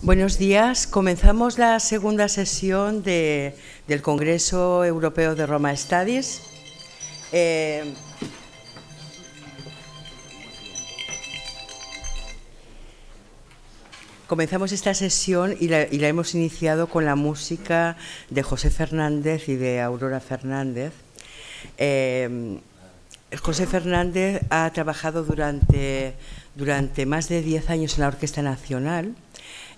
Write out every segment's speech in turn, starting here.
Buenos días. Comenzamos la segunda sesión del Congreso Europeo de Roma Studies. Comenzamos esta sesión y la hemos iniciado con la música de José Fernández y de Aurora Fernández. José Fernández ha trabajado durante más de 10 años en la Orquesta Nacional.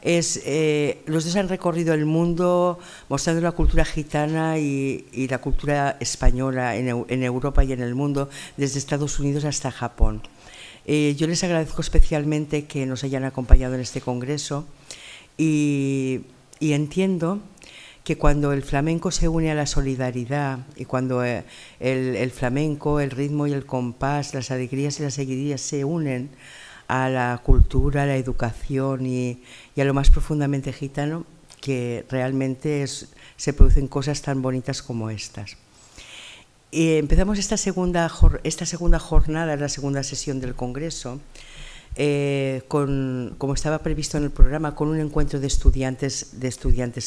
Los dos han recorrido el mundo mostrando la cultura gitana y la cultura española en Europa y en el mundo, desde Estados Unidos hasta Japón. Yo les agradezco especialmente que nos hayan acompañado en este congreso y entiendo que cuando el flamenco se une a la solidaridad y cuando el flamenco, el ritmo y el compás, las alegrías y las seguidillas se unen a la cultura, a la educación y a lo más profundamente gitano, que realmente se producen cosas tan bonitas como estas. Empezamos esta segunda jornada, la segunda sesión del Congreso, como estaba previsto en el programa, con un encuentro de estudiantes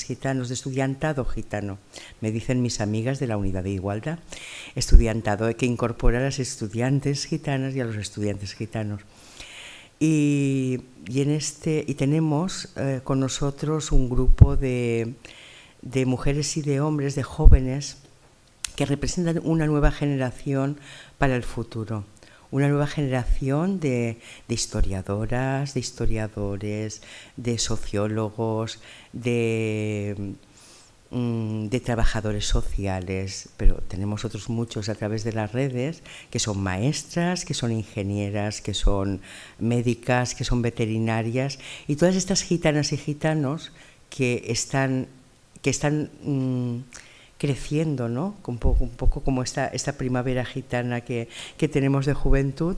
gitanos, de estudiantado gitano. Me dicen mis amigas de la Unidad de Igualdad, estudiantado, que incorpora a las estudiantes gitanas y a los estudiantes gitanos. Y tenemos con nosotros un grupo de mujeres y de hombres, de jóvenes, que representan una nueva generación para el futuro, una nueva generación de historiadoras, de historiadores, de sociólogos, de trabajadores sociales, pero tenemos otros muchos a través de las redes que son maestras, que son ingenieras, que son médicas, que son veterinarias, y todas estas gitanas y gitanos que están creciendo, ¿no? Un poco como esta primavera gitana que tenemos de juventud.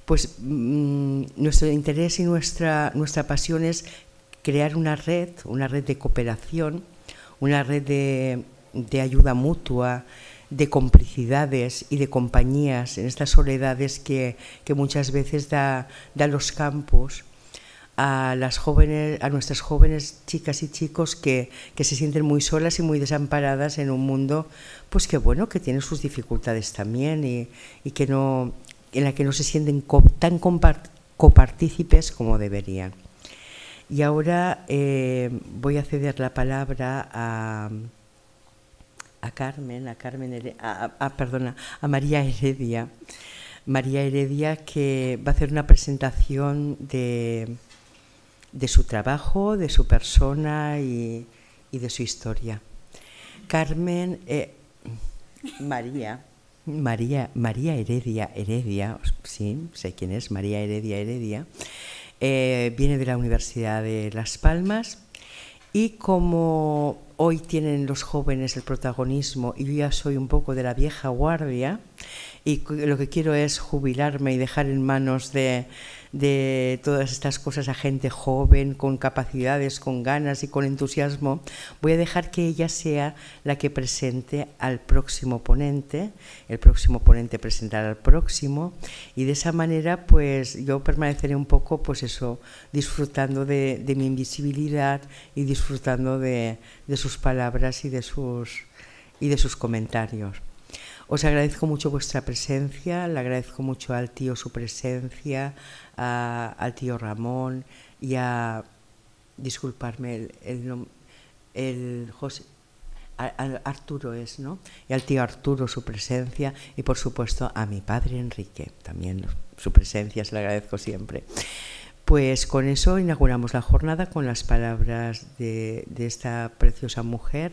Pues nuestro interés y nuestra pasión es crear una red de cooperación, una red de ayuda mutua, de complicidades y de compañías en estas soledades que muchas veces da los campus a nuestras jóvenes chicas y chicos que se sienten muy solas y muy desamparadas en un mundo, pues que bueno, que tiene sus dificultades también y en la que no se sienten tan copartícipes como deberían. Y ahora voy a ceder la palabra a María Heredia. María Heredia, que va a hacer una presentación de su trabajo, de su persona y de su historia. María Heredia, sí, sé quién es, María Heredia, viene de la Universidad de Las Palmas, y como hoy tienen los jóvenes el protagonismo y yo ya soy un poco de la vieja guardia y lo que quiero es jubilarme y dejar en manos de todas estas cosas a gente joven, con capacidades, con ganas y con entusiasmo, voy a dejar que ella sea la que presente al próximo ponente, el próximo ponente presentará al próximo, y de esa manera pues yo permaneceré un poco, pues eso, disfrutando de mi invisibilidad y disfrutando de sus palabras y de sus comentarios. Os agradezco mucho vuestra presencia, le agradezco mucho al tío su presencia, al tío Ramón y disculparme, el José, Arturo es, ¿no? Y al tío Arturo su presencia y por supuesto a mi padre Enrique, también su presencia se la agradezco siempre. Pues con eso inauguramos la jornada con las palabras de esta preciosa mujer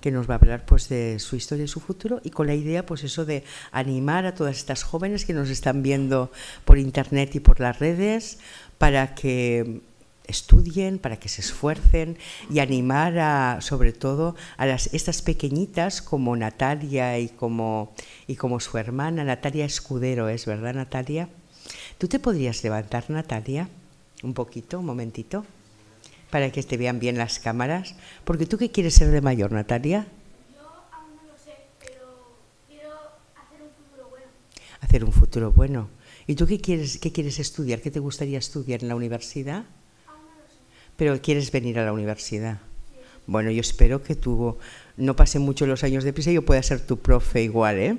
que nos va a hablar pues de su historia y su futuro, y con la idea pues eso de animar a todas estas jóvenes que nos están viendo por internet y por las redes para que estudien, para que se esfuercen, y animar sobre todo a estas pequeñitas como Natalia y como su hermana Natalia Escudero, ¿es verdad, Natalia? ¿Tú te podrías levantar, Natalia? Un poquito, un momentito, para que te vean bien las cámaras. Porque ¿tú qué quieres ser de mayor, Natalia? Yo aún no lo sé, pero quiero hacer un futuro bueno. Hacer un futuro bueno. ¿Y tú qué quieres estudiar? ¿Qué te gustaría estudiar en la universidad? Aún no lo sé. Pero ¿quieres venir a la universidad? Bueno, yo espero que tú no pasen mucho los años deprisa y yo pueda ser tu profe igual, ¿eh?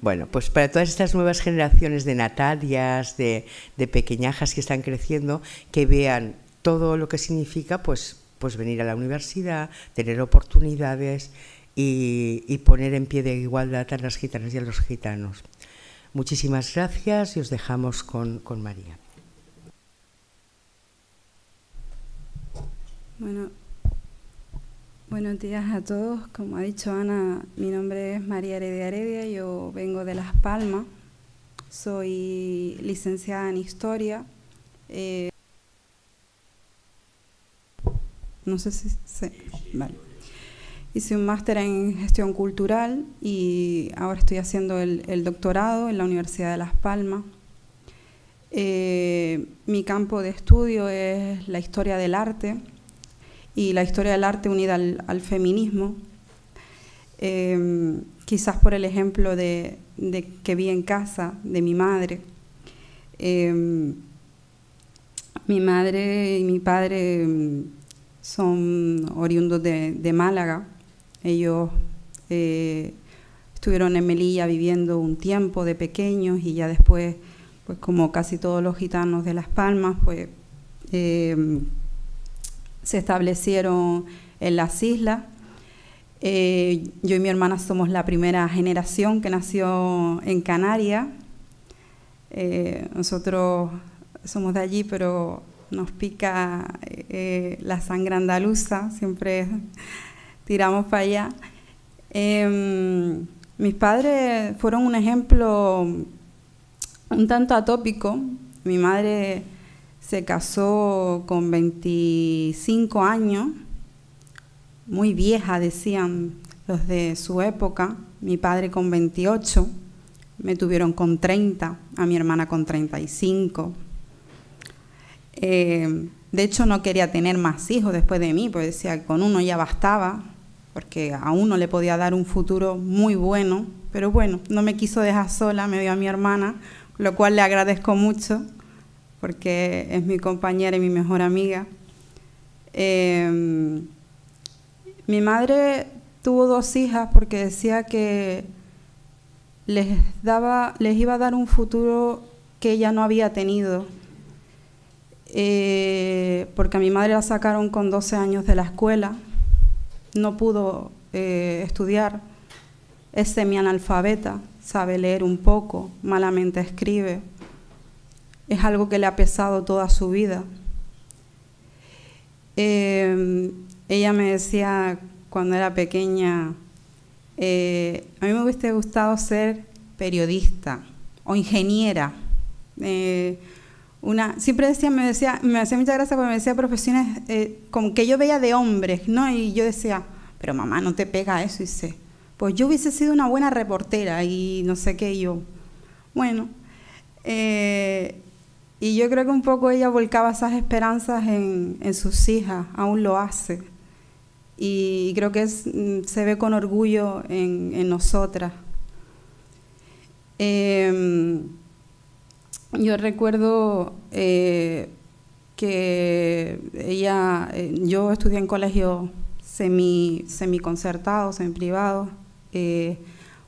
Bueno, pues para todas estas nuevas generaciones de Natalias, de pequeñajas que están creciendo, que vean todo lo que significa pues venir a la universidad, tener oportunidades y poner en pie de igualdad a las gitanas y a los gitanos. Muchísimas gracias y os dejamos con María. Bueno, buenos días a todos. Como ha dicho Ana, mi nombre es María Heredia Heredia, yo vengo de Las Palmas, soy licenciada en Historia. No sé si vale. Hice un máster en Gestión Cultural y ahora estoy haciendo el doctorado en la Universidad de Las Palmas. Mi campo de estudio es la historia del arte y la historia del arte unida al feminismo. Quizás por el ejemplo de que vi en casa de mi madre. Mi madre y mi padre son oriundos de Málaga. Ellos estuvieron en Melilla viviendo un tiempo de pequeños y ya después, pues como casi todos los gitanos de Las Palmas, pues se establecieron en las islas. Yo y mi hermana somos la primera generación que nació en Canarias. Nosotros somos de allí, pero nos pica la sangre andaluza, siempre tiramos para allá. Mis padres fueron un ejemplo un tanto atópico. Mi madre se casó con 25 años, muy vieja, decían los de su época. Mi padre con 28, me tuvieron con 30, a mi hermana con 35. De hecho, no quería tener más hijos después de mí, porque decía que con uno ya bastaba, porque a uno le podía dar un futuro muy bueno. Pero bueno, no me quiso dejar sola, me dio a mi hermana, lo cual le agradezco mucho, porque es mi compañera y mi mejor amiga. Mi madre tuvo 2 hijas porque decía que les iba a dar un futuro que ella no había tenido. Porque a mi madre la sacaron con 12 años de la escuela, no pudo estudiar, es semianalfabeta, sabe leer un poco, malamente escribe, es algo que le ha pesado toda su vida. Ella me decía cuando era pequeña, a mí me hubiese gustado ser periodista o ingeniera. Siempre decía, me hacía mucha gracia porque me decía profesiones como que yo veía de hombres, ¿no? Y yo decía, pero mamá, no te pega eso. Y dice, pues yo hubiese sido una buena reportera y no sé qué. Y yo, bueno, y yo creo que un poco ella volcaba esas esperanzas en sus hijas, aún lo hace. Y creo que se ve con orgullo en nosotras. Yo recuerdo que ella, yo estudié en colegios semiconcertados, semiprivados.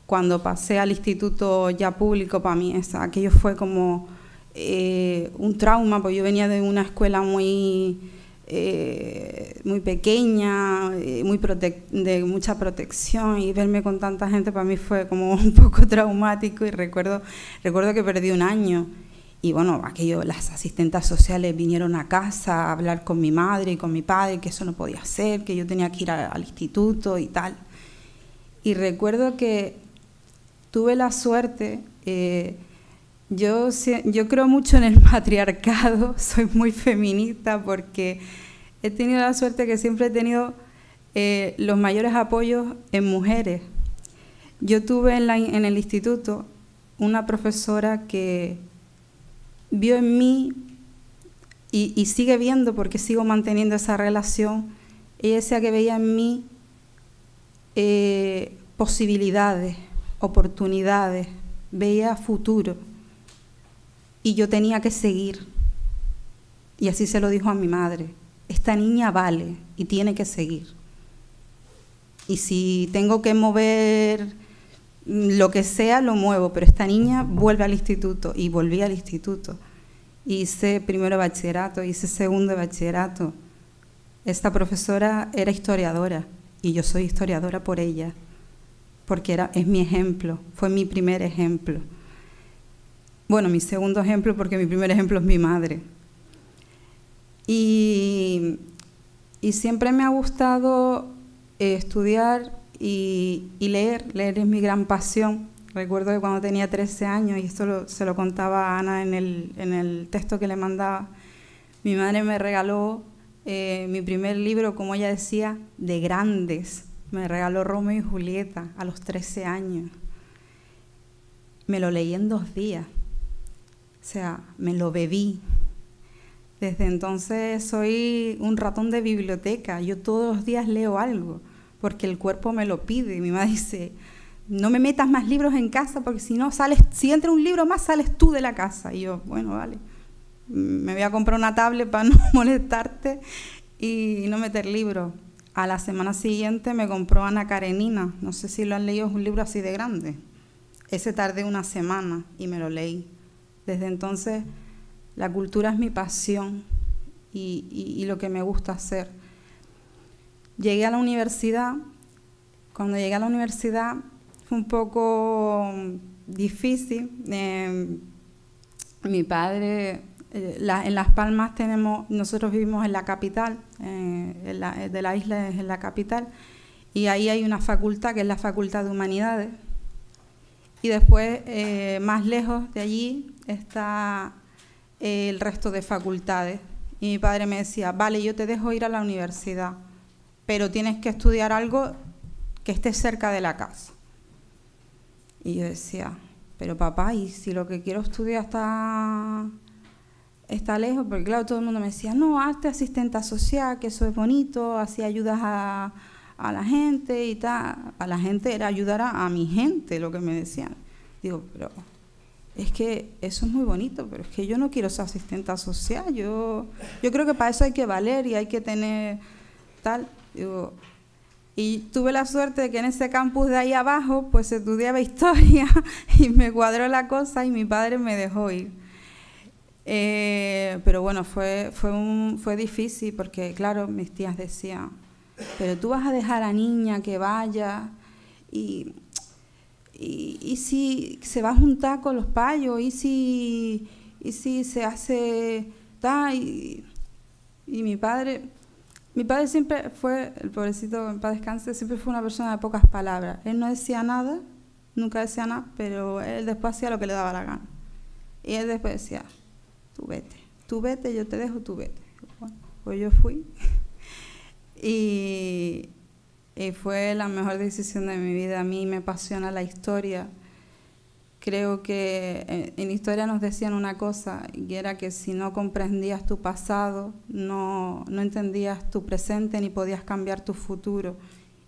Cuando pasé al instituto ya público, para mí aquello fue como un trauma, porque yo venía de una escuela muy pequeña, de mucha protección, y verme con tanta gente para mí fue como un poco traumático. Y recuerdo que perdí un año. Y bueno, las asistentes sociales vinieron a casa a hablar con mi madre y con mi padre, que eso no podía ser, que yo tenía que ir al instituto y tal. Y recuerdo que tuve la suerte, yo creo mucho en el matriarcado, soy muy feminista porque he tenido la suerte que siempre he tenido los mayores apoyos en mujeres. Yo tuve en el instituto una profesora que vio en mí y sigue viendo, porque sigo manteniendo esa relación. Ella decía que veía en mí posibilidades, oportunidades, veía futuro y yo tenía que seguir. Y así se lo dijo a mi madre. esta niña vale y tiene que seguir. Y si tengo que mover lo que sea, lo muevo, pero esta niña vuelve al instituto. Y volví al instituto. Hice primero de bachillerato, hice segundo de bachillerato. Esta profesora era historiadora y yo soy historiadora por ella, porque es mi ejemplo, fue mi primer ejemplo. Bueno, mi segundo ejemplo, porque mi primer ejemplo es mi madre. Y siempre me ha gustado estudiar y leer. Leer es mi gran pasión. Recuerdo que cuando tenía 13 años, y esto se lo contaba a Ana en el texto que le mandaba, mi madre me regaló mi primer libro, como ella decía, de grandes. Me regaló Romeo y Julieta a los 13 años. Me lo leí en 2 días. O sea, me lo bebí. Desde entonces soy un ratón de biblioteca. Yo todos los días leo algo, porque el cuerpo me lo pide. Mi madre dice, no me metas más libros en casa, porque si no sales, si entra un libro más, sales tú de la casa. Y yo, bueno, vale, me voy a comprar una tablet para no molestarte y no meter libros. A la semana siguiente me compró Ana Karenina. No sé si lo han leído, es un libro así de grande. Ese tardé una semana y me lo leí. Desde entonces la cultura es mi pasión y lo que me gusta hacer. Llegué a la universidad. Cuando llegué a la universidad fue un poco difícil. Mi padre, en Las Palmas nosotros vivimos en la capital, de la isla es en la capital, y ahí hay una facultad que es la Facultad de Humanidades. Y después, más lejos de allí, está el resto de facultades. Y mi padre me decía, vale, yo te dejo ir a la universidad, pero tienes que estudiar algo que esté cerca de la casa. Y yo decía, pero papá, ¿y si lo que quiero estudiar está lejos? Porque claro, todo el mundo me decía, no, hazte asistenta social, que eso es bonito, así ayudas a la gente y tal. A la gente era ayudar a mi gente, lo que me decían. Digo, pero es que eso es muy bonito, pero es que yo no quiero ser asistenta social. Yo creo que para eso hay que valer y hay que tener tal. Digo, y tuve la suerte de que en ese campus de ahí abajo pues se estudiaba historia y me cuadró la cosa y mi padre me dejó ir. Pero bueno, fue difícil porque claro, mis tías decían, pero tú vas a dejar a la niña que vaya y si se va a juntar con los payos y si se hace tal. Y mi padre siempre fue, el pobrecito, en paz descanse, siempre fue una persona de pocas palabras. Él no decía nada, nunca decía nada, pero él después hacía lo que le daba la gana. Y él después decía, tú vete, yo te dejo, tú vete. Bueno, pues yo fui. Y fue la mejor decisión de mi vida. A mí me apasiona la historia. Creo que en historia nos decían una cosa, y era que si no comprendías tu pasado, no entendías tu presente ni podías cambiar tu futuro.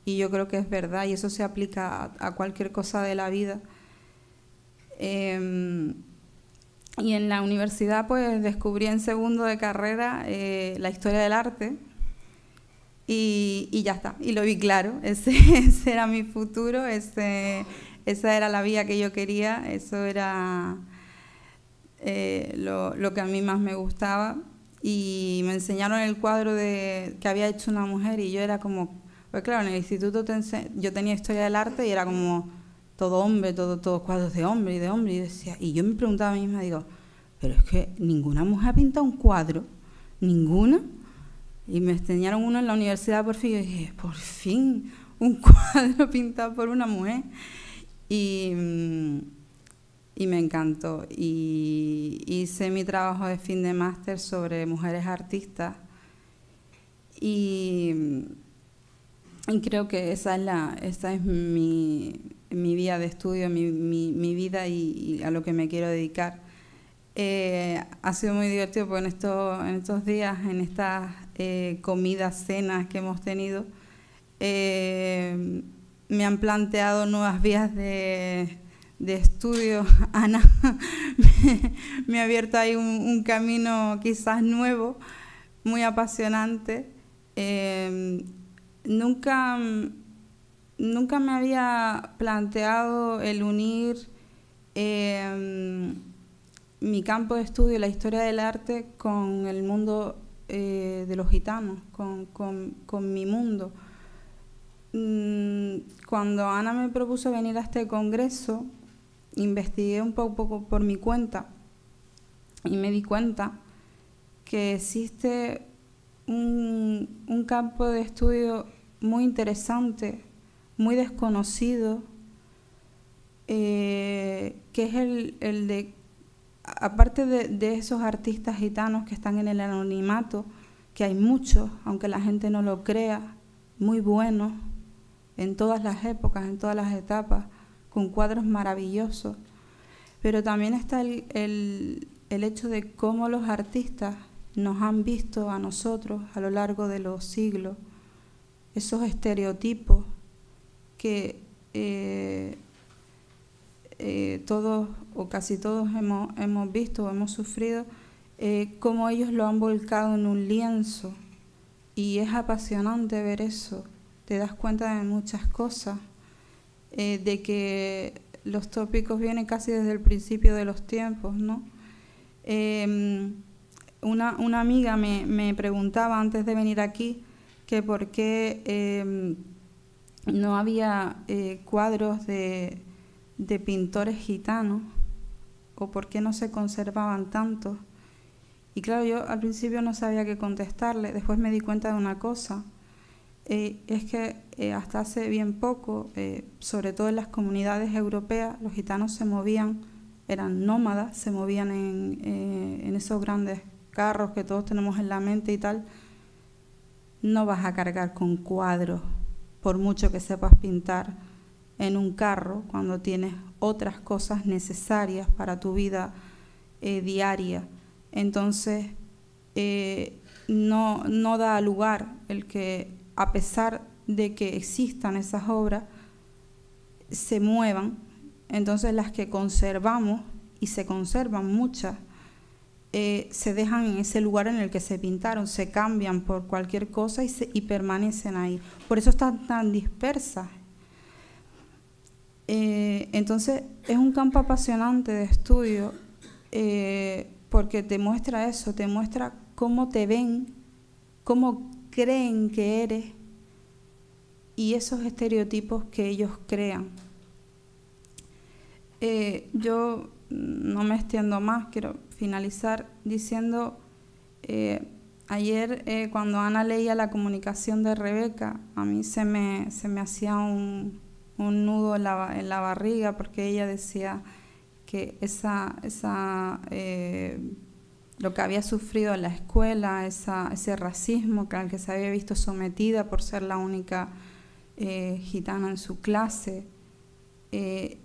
Y yo creo que es verdad, y eso se aplica a cualquier cosa de la vida. Y en la universidad pues descubrí en segundo de carrera la historia del arte. Y ya está, y lo vi claro, ese era mi futuro, esa era la vida que yo quería, eso era lo que a mí más me gustaba. Y me enseñaron el cuadro que había hecho una mujer y yo era como, pues claro, en el instituto yo tenía historia del arte y era como todo hombre, todos cuadros de hombre, y yo me preguntaba a mí misma, digo, pero es que ninguna mujer ha pintado un cuadro, ninguna. Y me enseñaron uno en la universidad por fin, y dije, por fin, un cuadro pintado por una mujer. Y me encantó. Y hice mi trabajo de fin de máster sobre mujeres artistas. Y creo que esa es mi vía de estudio, mi vida y a lo que me quiero dedicar. Ha sido muy divertido porque en estos días, en estas comidas, cenas que hemos tenido, me han planteado nuevas vías de estudio. Ana me ha abierto ahí un camino quizás nuevo, muy apasionante. Nunca me había planteado el unir mi campo de estudio, la historia del arte, con el mundo de los gitanos, con mi mundo. Cuando Ana me propuso venir a este congreso, investigué un poco por mi cuenta y me di cuenta que existe un campo de estudio muy interesante, muy desconocido, que es el de, aparte de esos artistas gitanos que están en el anonimato, que hay muchos, aunque la gente no lo crea, muy buenos, en todas las épocas, en todas las etapas, con cuadros maravillosos. Pero también está el hecho de cómo los artistas nos han visto a nosotros a lo largo de los siglos, esos estereotipos que todos o casi todos hemos visto o hemos sufrido, cómo ellos lo han volcado en un lienzo. Y es apasionante ver eso. Te das cuenta de muchas cosas, de que los tópicos vienen casi desde el principio de los tiempos, ¿no? Una amiga me preguntaba antes de venir aquí que por qué no había cuadros de pintores gitanos o por qué no se conservaban tantos. Y claro, yo al principio no sabía qué contestarle. Después me di cuenta de una cosa. Es que hasta hace bien poco, sobre todo en las comunidades europeas, los gitanos se movían, eran nómadas, se movían en esos grandes carros que todos tenemos en la mente y tal. No vas a cargar con cuadros, por mucho que sepas pintar, en un carro cuando tienes otras cosas necesarias para tu vida diaria. Entonces, no da lugar el que, a pesar de que existan esas obras, se muevan. Entonces las que conservamos, y se conservan muchas, se dejan en ese lugar en el que se pintaron, se cambian por cualquier cosa y permanecen ahí. Por eso están tan dispersas. Entonces es un campo apasionante de estudio, porque te muestra eso, te muestra cómo te ven, cómo creen que eres y esos estereotipos que ellos crean. Yo no me extiendo más, quiero finalizar diciendo, ayer cuando Ana leía la comunicación de Rebeca, a mí se me hacía un nudo en la barriga, porque ella decía que lo que había sufrido en la escuela, ese racismo al que se había visto sometida por ser la única gitana en su clase.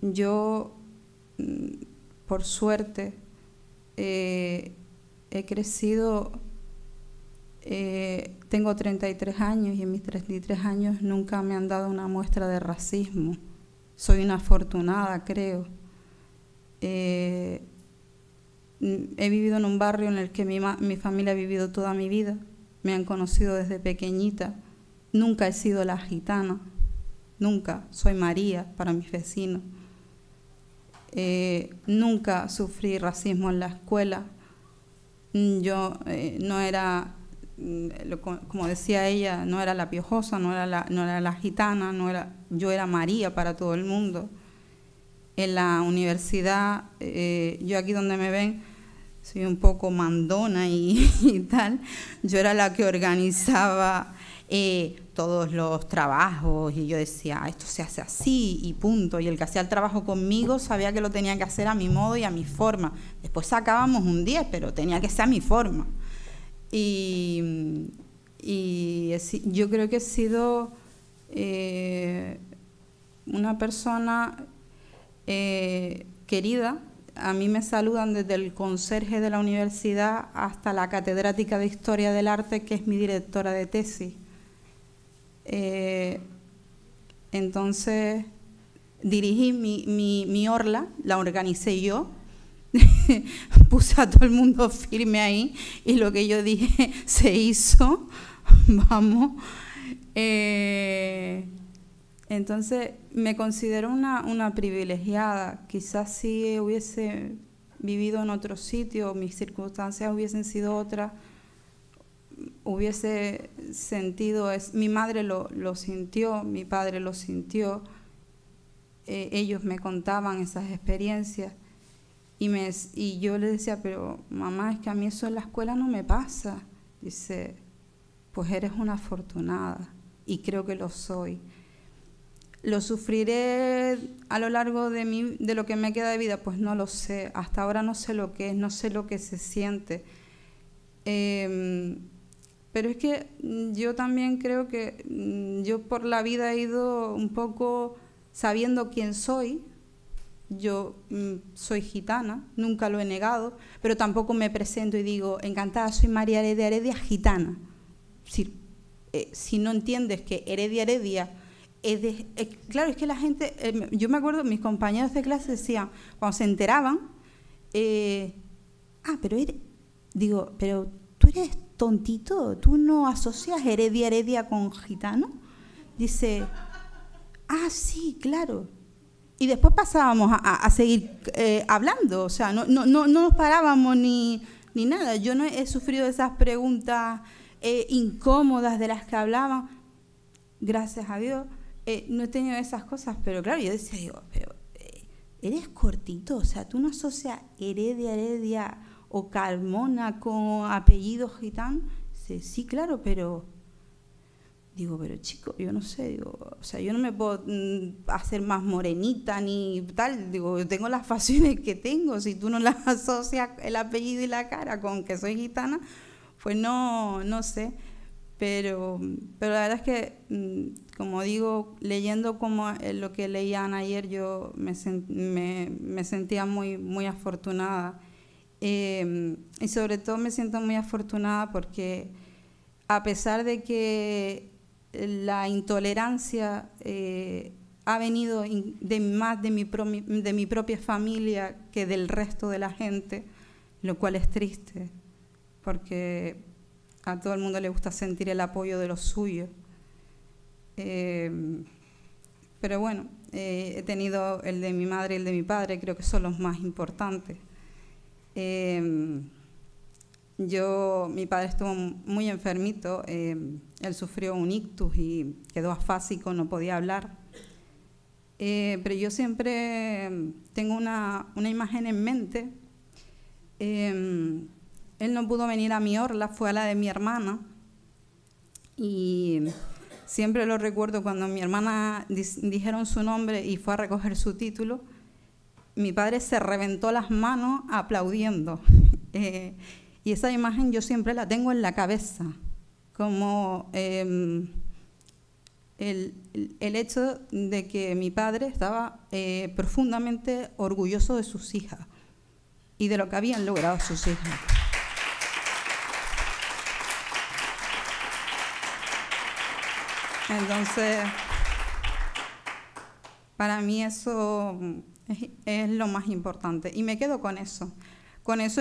Yo, por suerte, he crecido, tengo 33 años y en mis 33 años nunca me han dado una muestra de racismo. Soy una afortunada, creo. He vivido en un barrio en el que mi familia ha vivido toda mi vida, me han conocido desde pequeñita, nunca he sido la gitana, nunca, soy María para mis vecinos. Nunca sufrí racismo en la escuela. Yo no era, como decía ella, no era la piojosa, no era la gitana, yo era María para todo el mundo. En la universidad, yo aquí donde me ven, soy un poco mandona y tal. Yo era la que organizaba todos los trabajos y yo decía, esto se hace así y punto. Y el que hacía el trabajo conmigo sabía que lo tenía que hacer a mi modo y a mi forma. Después sacábamos un 10, pero tenía que ser a mi forma. Y yo creo que he sido una persona querida. A mí me saludan desde el conserje de la universidad hasta la catedrática de Historia del Arte, que es mi directora de tesis. Entonces dirigí mi orla, la organicé yo, puse a todo el mundo firme ahí y lo que yo dije se hizo, vamos. Entonces me considero una privilegiada. Quizás si hubiese vivido en otro sitio, mis circunstancias hubiesen sido otras, hubiese sentido, mi madre lo sintió, mi padre lo sintió, ellos me contaban esas experiencias y yo le decía, pero mamá, es que a mí eso en la escuela no me pasa. Dice, pues eres una afortunada y creo que lo soy. ¿Lo sufriré a lo largo de lo que me queda de vida? Pues no lo sé. Hasta ahora no sé lo que es, no sé lo que se siente. Pero es que yo también creo que yo por la vida he ido un poco sabiendo quién soy. Yo soy gitana, nunca lo he negado, pero tampoco me presento y digo, encantada, soy María Heredia Heredia, gitana. Si no entiendes que Heredia claro, es que la gente, yo me acuerdo, mis compañeros de clase decían, cuando se enteraban, pero tú eres tontito, tú no asocias Heredia con gitano. Dice, sí, claro. Y después pasábamos a seguir hablando, o sea, no nos parábamos ni nada. Yo no he sufrido esas preguntas incómodas de las que hablaban, gracias a Dios. No he tenido esas cosas, pero claro, yo decía, pero eres cortito, o sea, tú no asocias Heredia o Carmona con apellido gitano. Dice, sí, claro, pero chico, yo no sé, o sea, yo no me puedo hacer más morenita ni tal, yo tengo las facciones que tengo, si tú no las asocias el apellido y la cara con que soy gitana, pues no sé. Pero la verdad es que, como digo, leyendo como lo que leían ayer, yo me sentía muy afortunada. Y sobre todo me siento muy afortunada porque a pesar de que la intolerancia ha venido más de mi propia familia que del resto de la gente, lo cual es triste, porque a todo el mundo le gusta sentir el apoyo de los suyos. Pero bueno, he tenido el de mi madre y el de mi padre, creo que son los más importantes. Mi padre estuvo muy enfermito, él sufrió un ictus y quedó afásico, no podía hablar. Pero yo siempre tengo una imagen en mente. Él no pudo venir a mi orla, fue a la de mi hermana. Y siempre lo recuerdo cuando mi hermana dijeron su nombre y fue a recoger su título. Mi padre se reventó las manos aplaudiendo. Y esa imagen yo siempre la tengo en la cabeza, como el hecho de que mi padre estaba profundamente orgulloso de sus hijas y de lo que habían logrado sus hijas. Entonces, para mí eso es lo más importante y me quedo con eso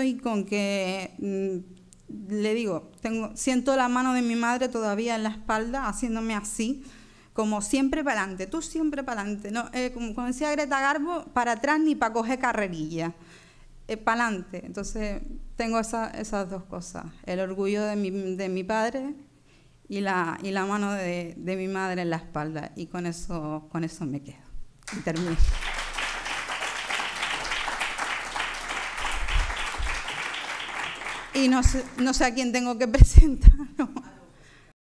y con que le digo, siento la mano de mi madre todavía en la espalda haciéndome así, como siempre para adelante, tú siempre para adelante, ¿no? Como decía Greta Garbo, para atrás ni para coger carrerilla, para adelante. Entonces tengo esas dos cosas, el orgullo de mi padre y la mano de mi madre en la espalda, y con eso me quedo y termino. Y no sé a quién tengo que presentar, ¿no?